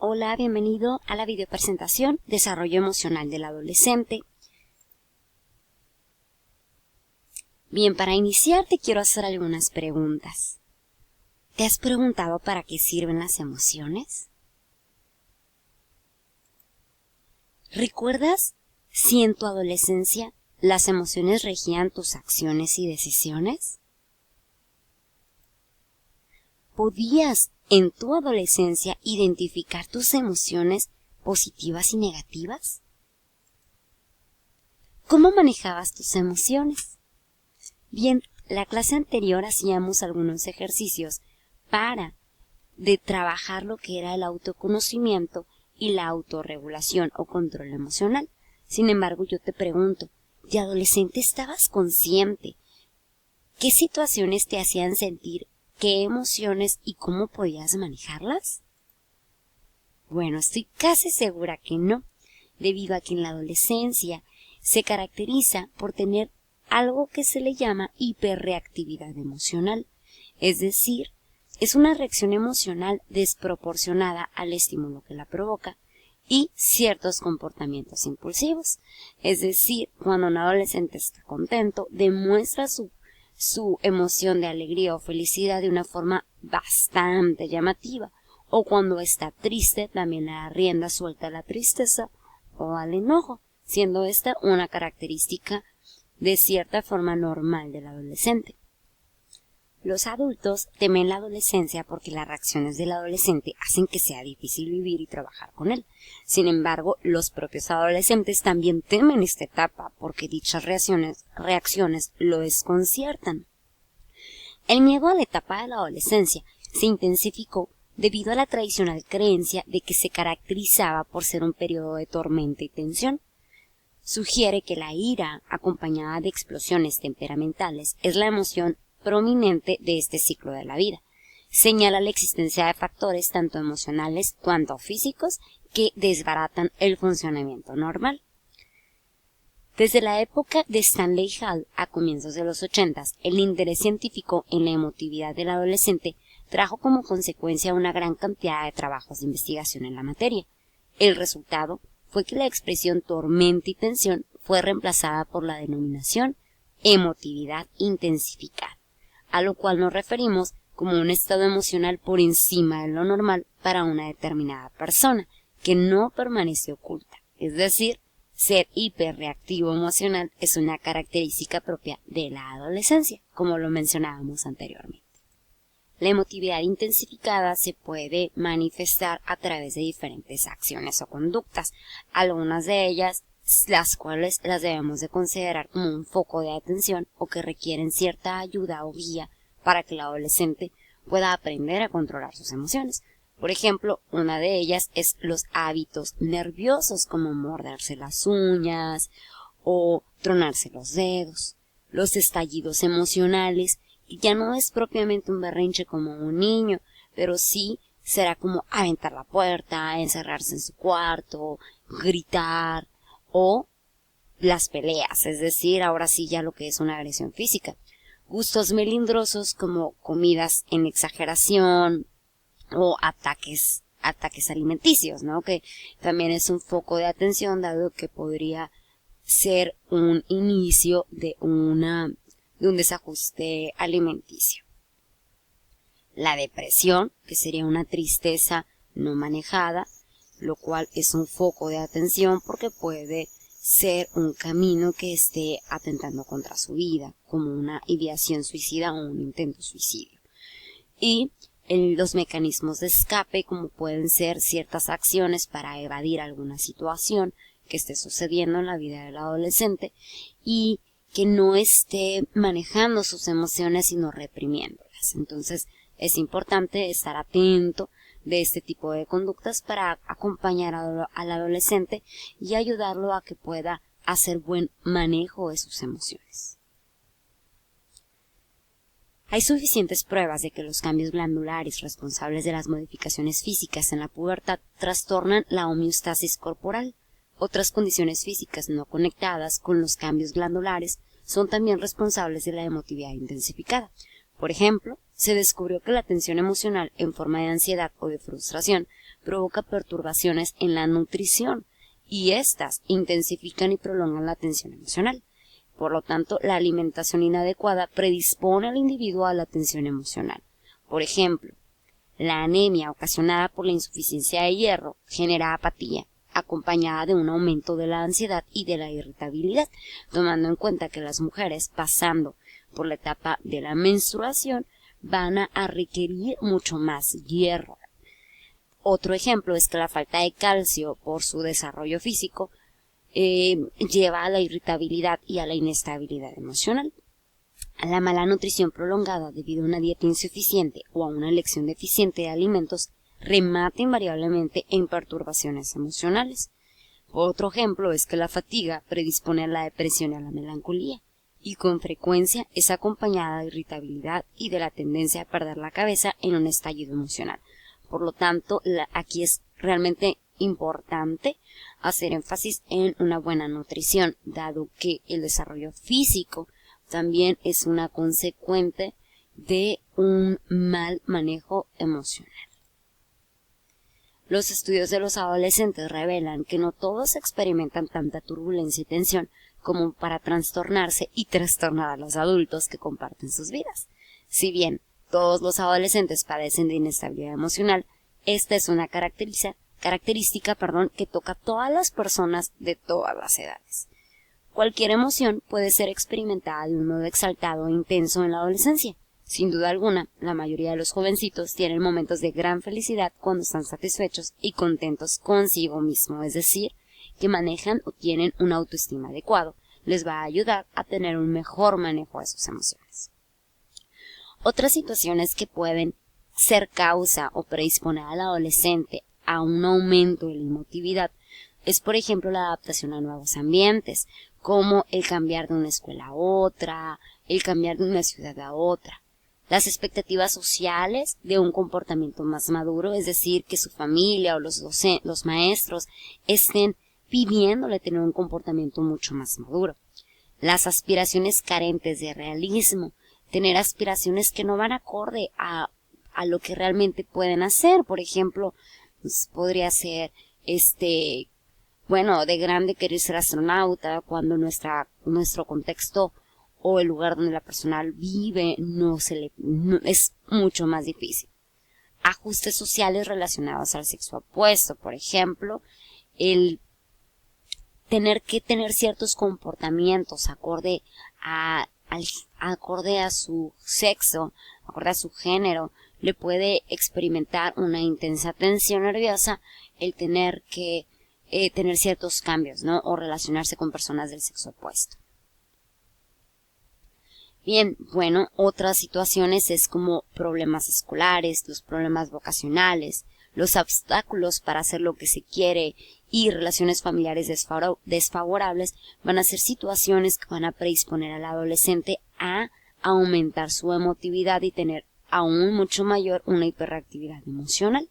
Hola, bienvenido a la videopresentación Desarrollo Emocional del Adolescente. Bien, para iniciar te quiero hacer algunas preguntas. ¿Te has preguntado para qué sirven las emociones? ¿Recuerdas si en tu adolescencia las emociones regían tus acciones y decisiones? ¿Podías en tu adolescencia identificar tus emociones positivas y negativas? ¿Cómo manejabas tus emociones? Bien, la clase anterior hacíamos algunos ejercicios para trabajar lo que era el autoconocimiento y la autorregulación o control emocional. Sin embargo, yo te pregunto, ¿de adolescente estabas consciente? ¿Qué situaciones te hacían sentir? ¿Qué emociones y cómo podías manejarlas? Bueno, estoy casi segura que no, debido a que en la adolescencia se caracteriza por tener algo que se le llama hiperreactividad emocional, es decir, es una reacción emocional desproporcionada al estímulo que la provoca y ciertos comportamientos impulsivos, es decir, cuando un adolescente está contento, demuestra su emoción de alegría o felicidad de una forma bastante llamativa, o cuando está triste también le da rienda suelta a la tristeza o al enojo, siendo esta una característica de cierta forma normal del adolescente. Los adultos temen la adolescencia porque las reacciones del adolescente hacen que sea difícil vivir y trabajar con él. Sin embargo, los propios adolescentes también temen esta etapa porque dichas reacciones lo desconciertan. El miedo a la etapa de la adolescencia se intensificó debido a la tradicional creencia de que se caracterizaba por ser un periodo de tormenta y tensión. Sugiere que la ira, acompañada de explosiones temperamentales, es la emoción prominente de este ciclo de la vida. Señala la existencia de factores tanto emocionales cuanto físicos que desbaratan el funcionamiento normal. Desde la época de Stanley Hall a comienzos de los 80, el interés científico en la emotividad del adolescente trajo como consecuencia una gran cantidad de trabajos de investigación en la materia. El resultado fue que la expresión tormenta y tensión fue reemplazada por la denominación emotividad intensificada, a lo cual nos referimos como un estado emocional por encima de lo normal para una determinada persona, que no permanece oculta. Es decir, ser hiperreactivo emocional es una característica propia de la adolescencia, como lo mencionábamos anteriormente. La emotividad intensificada se puede manifestar a través de diferentes acciones o conductas, algunas de ellas las cuales las debemos de considerar como un foco de atención o que requieren cierta ayuda o guía para que el adolescente pueda aprender a controlar sus emociones. Por ejemplo, una de ellas es los hábitos nerviosos como morderse las uñas o tronarse los dedos, los estallidos emocionales, que ya no es propiamente un berrinche como un niño, pero sí será como aventar la puerta, encerrarse en su cuarto, gritar, o las peleas, es decir, ahora sí ya lo que es una agresión física. Gustos melindrosos como comidas en exageración o ataques alimenticios, ¿no? Que también es un foco de atención dado que podría ser un inicio de un desajuste alimenticio. La depresión, que sería una tristeza no manejada, lo cual es un foco de atención porque puede ser un camino que esté atentando contra su vida, como una ideación suicida o un intento suicidio. Y los mecanismos de escape, como pueden ser ciertas acciones para evadir alguna situación que esté sucediendo en la vida del adolescente y que no esté manejando sus emociones sino reprimiéndolas. Entonces es importante estar atento de este tipo de conductas para acompañar al adolescente y ayudarlo a que pueda hacer buen manejo de sus emociones. Hay suficientes pruebas de que los cambios glandulares responsables de las modificaciones físicas en la pubertad trastornan la homeostasis corporal. Otras condiciones físicas no conectadas con los cambios glandulares son también responsables de la emotividad intensificada. Por ejemplo, se descubrió que la tensión emocional en forma de ansiedad o de frustración provoca perturbaciones en la nutrición y éstas intensifican y prolongan la tensión emocional. Por lo tanto, la alimentación inadecuada predispone al individuo a la tensión emocional. Por ejemplo, la anemia ocasionada por la insuficiencia de hierro genera apatía, acompañada de un aumento de la ansiedad y de la irritabilidad, tomando en cuenta que las mujeres, pasando por la etapa de la menstruación, van a requerir mucho más hierro. Otro ejemplo es que la falta de calcio por su desarrollo físico lleva a la irritabilidad y a la inestabilidad emocional. La mala nutrición prolongada debido a una dieta insuficiente o a una elección deficiente de alimentos remata invariablemente en perturbaciones emocionales. Otro ejemplo es que la fatiga predispone a la depresión y a la melancolía, y con frecuencia es acompañada de irritabilidad y de la tendencia a perder la cabeza en un estallido emocional. Por lo tanto, aquí es realmente importante hacer énfasis en una buena nutrición, dado que el desarrollo físico también es una consecuente de un mal manejo emocional. Los estudios de los adolescentes revelan que no todos experimentan tanta turbulencia y tensión como para trastornarse y trastornar a los adultos que comparten sus vidas. Si bien todos los adolescentes padecen de inestabilidad emocional, esta es una característica que toca a todas las personas de todas las edades. Cualquier emoción puede ser experimentada de un modo exaltado e intenso en la adolescencia. Sin duda alguna, la mayoría de los jovencitos tienen momentos de gran felicidad cuando están satisfechos y contentos consigo mismo, es decir, que manejan o tienen una autoestima adecuado. Les va a ayudar a tener un mejor manejo de sus emociones. Otras situaciones que pueden ser causa o predisponer al adolescente a un aumento de la emotividad es, por ejemplo, la adaptación a nuevos ambientes, como el cambiar de una escuela a otra, el cambiar de una ciudad a otra. Las expectativas sociales de un comportamiento más maduro, es decir, que su familia o los maestros estén pidiéndole tener un comportamiento mucho más maduro. Las aspiraciones carentes de realismo, tener aspiraciones que no van acorde a lo que realmente pueden hacer. Por ejemplo, pues, podría ser de grande querer ser astronauta cuando nuestro contexto o el lugar donde la persona vive es mucho más difícil. Ajustes sociales relacionados al sexo opuesto, por ejemplo, el tener que tener ciertos comportamientos acorde a su sexo, acorde a su género, le puede experimentar una intensa tensión nerviosa el tener que tener ciertos cambios, ¿no? O relacionarse con personas del sexo opuesto. Bien, otras situaciones es como problemas escolares, los problemas vocacionales, los obstáculos para hacer lo que se quiere y relaciones familiares desfavorables van a ser situaciones que van a predisponer al adolescente a aumentar su emotividad y tener aún mucho mayor una hiperactividad emocional.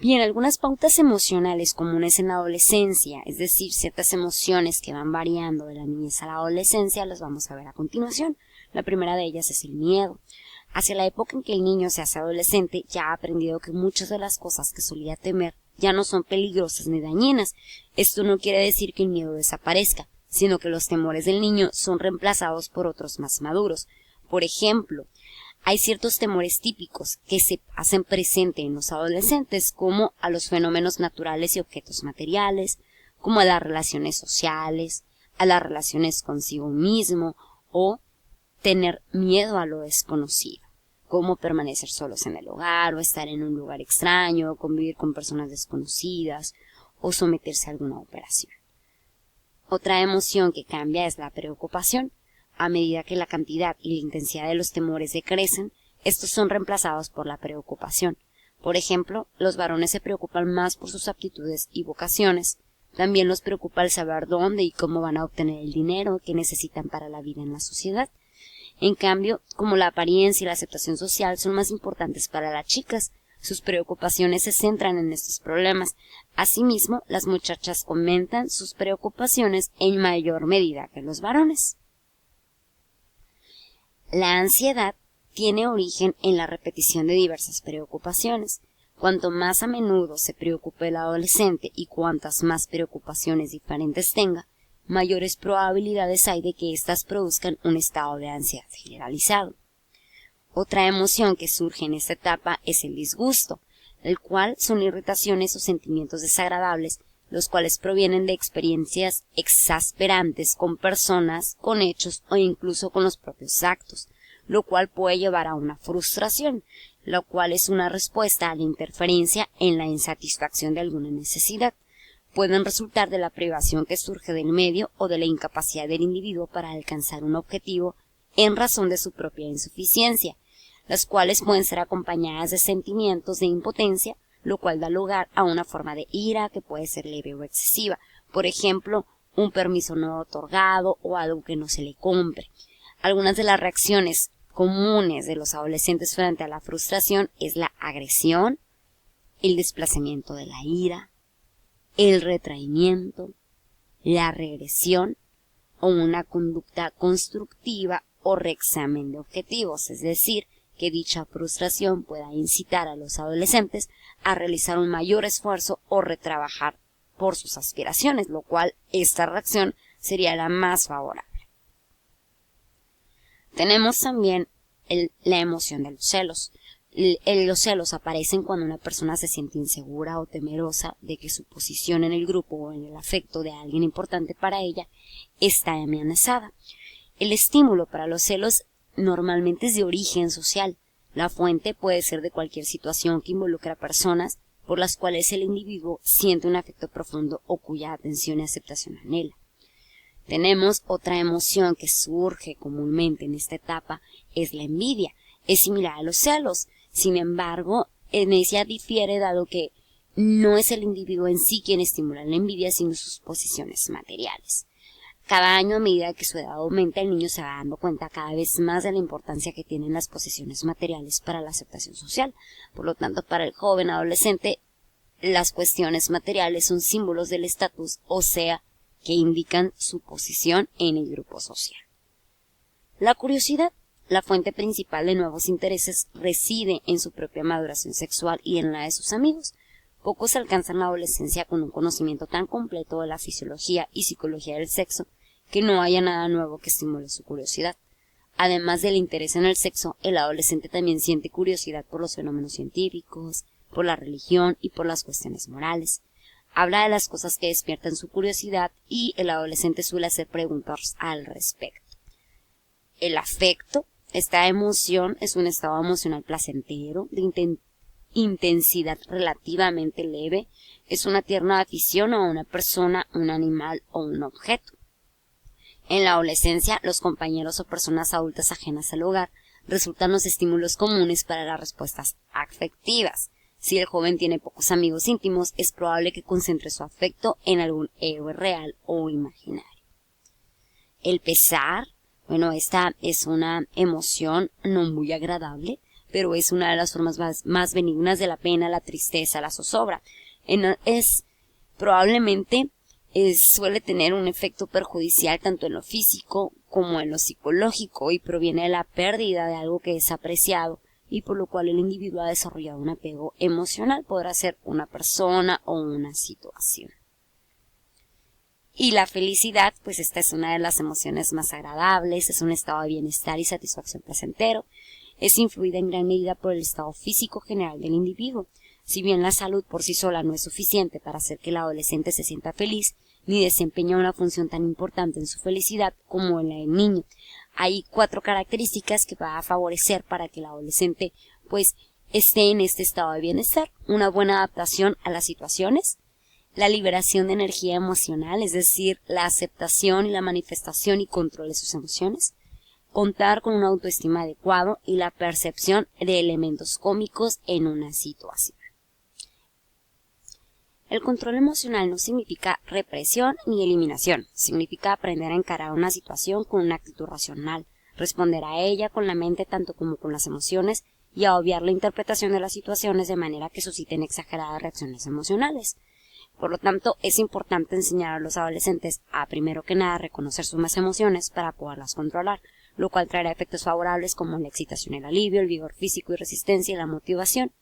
Bien, algunas pautas emocionales comunes en la adolescencia, es decir, ciertas emociones que van variando de la niñez a la adolescencia, las vamos a ver a continuación. La primera de ellas es el miedo. Hacia la época en que el niño se hace adolescente, ya ha aprendido que muchas de las cosas que solía temer ya no son peligrosas ni dañinas. Esto no quiere decir que el miedo desaparezca, sino que los temores del niño son reemplazados por otros más maduros. Por ejemplo, hay ciertos temores típicos que se hacen presente en los adolescentes, como a los fenómenos naturales y objetos materiales, como a las relaciones sociales, a las relaciones consigo mismo, o tener miedo a lo desconocido, como permanecer solos en el hogar, o estar en un lugar extraño, o convivir con personas desconocidas, o someterse a alguna operación. Otra emoción que cambia es la preocupación. A medida que la cantidad y la intensidad de los temores decrecen, estos son reemplazados por la preocupación. Por ejemplo, los varones se preocupan más por sus aptitudes y vocaciones. También los preocupa el saber dónde y cómo van a obtener el dinero que necesitan para la vida en la sociedad. En cambio, como la apariencia y la aceptación social son más importantes para las chicas, sus preocupaciones se centran en estos problemas. Asimismo, las muchachas comentan sus preocupaciones en mayor medida que los varones. La ansiedad tiene origen en la repetición de diversas preocupaciones. Cuanto más a menudo se preocupe el adolescente y cuantas más preocupaciones diferentes tenga, mayores probabilidades hay de que éstas produzcan un estado de ansiedad generalizado. Otra emoción que surge en esta etapa es el disgusto, el cual son irritaciones o sentimientos desagradables, los cuales provienen de experiencias exasperantes con personas, con hechos o incluso con los propios actos, lo cual puede llevar a una frustración, lo cual es una respuesta a la interferencia en la insatisfacción de alguna necesidad. Pueden resultar de la privación que surge del medio o de la incapacidad del individuo para alcanzar un objetivo en razón de su propia insuficiencia, las cuales pueden ser acompañadas de sentimientos de impotencia, lo cual da lugar a una forma de ira que puede ser leve o excesiva, por ejemplo, un permiso no otorgado o algo que no se le compre. Algunas de las reacciones comunes de los adolescentes frente a la frustración es la agresión, el desplazamiento de la ira, el retraimiento, la regresión o una conducta constructiva o reexamen de objetivos, es decir, que dicha frustración pueda incitar a los adolescentes a realizar un mayor esfuerzo o retrabajar por sus aspiraciones, lo cual esta reacción sería la más favorable. Tenemos también la emoción de los celos. Los celos aparecen cuando una persona se siente insegura o temerosa de que su posición en el grupo o en el afecto de alguien importante para ella está amenazada. El estímulo para los celos normalmente es de origen social. La fuente puede ser de cualquier situación que involucre a personas por las cuales el individuo siente un afecto profundo o cuya atención y aceptación anhela. Tenemos otra emoción que surge comúnmente en esta etapa, es la envidia. Es similar a los celos, sin embargo, en ella difiere dado que no es el individuo en sí quien estimula la envidia, sino sus posiciones materiales. Cada año, a medida que su edad aumenta, el niño se va dando cuenta cada vez más de la importancia que tienen las posesiones materiales para la aceptación social. Por lo tanto, para el joven adolescente, las cuestiones materiales son símbolos del estatus, o sea, que indican su posición en el grupo social. La curiosidad, la fuente principal de nuevos intereses, reside en su propia maduración sexual y en la de sus amigos. Pocos alcanzan la adolescencia con un conocimiento tan completo de la fisiología y psicología del sexo que no haya nada nuevo que estimule su curiosidad. Además del interés en el sexo, el adolescente también siente curiosidad por los fenómenos científicos, por la religión y por las cuestiones morales. Habla de las cosas que despiertan su curiosidad y el adolescente suele hacer preguntas al respecto. El afecto, esta emoción, es un estado emocional placentero, de intensidad relativamente leve, es una tierna afición a una persona, un animal o un objeto. En la adolescencia, los compañeros o personas adultas ajenas al hogar resultan los estímulos comunes para las respuestas afectivas. Si el joven tiene pocos amigos íntimos, es probable que concentre su afecto en algún héroe real o imaginario. El pesar, bueno, esta es una emoción no muy agradable, pero es una de las formas más benignas de la pena, la tristeza, la zozobra. Suele tener un efecto perjudicial tanto en lo físico como en lo psicológico y proviene de la pérdida de algo que es apreciado y por lo cual el individuo ha desarrollado un apego emocional, podrá ser una persona o una situación. Y la felicidad, pues esta es una de las emociones más agradables, es un estado de bienestar y satisfacción placentero, es influida en gran medida por el estado físico general del individuo. Si bien la salud por sí sola no es suficiente para hacer que el adolescente se sienta feliz, ni desempeña una función tan importante en su felicidad como en la del niño. Hay 4 características que van a favorecer para que el adolescente pues esté en este estado de bienestar. Una buena adaptación a las situaciones, la liberación de energía emocional, es decir, la aceptación y la manifestación y control de sus emociones, contar con una autoestima adecuado y la percepción de elementos cómicos en una situación. El control emocional no significa represión ni eliminación, significa aprender a encarar una situación con una actitud racional, responder a ella con la mente tanto como con las emociones y a obviar la interpretación de las situaciones de manera que susciten exageradas reacciones emocionales. Por lo tanto, es importante enseñar a los adolescentes a, primero que nada, reconocer sus emociones para poderlas controlar. lo cual traerá efectos favorables como la excitación, el alivio, el vigor físico y resistencia y la motivación.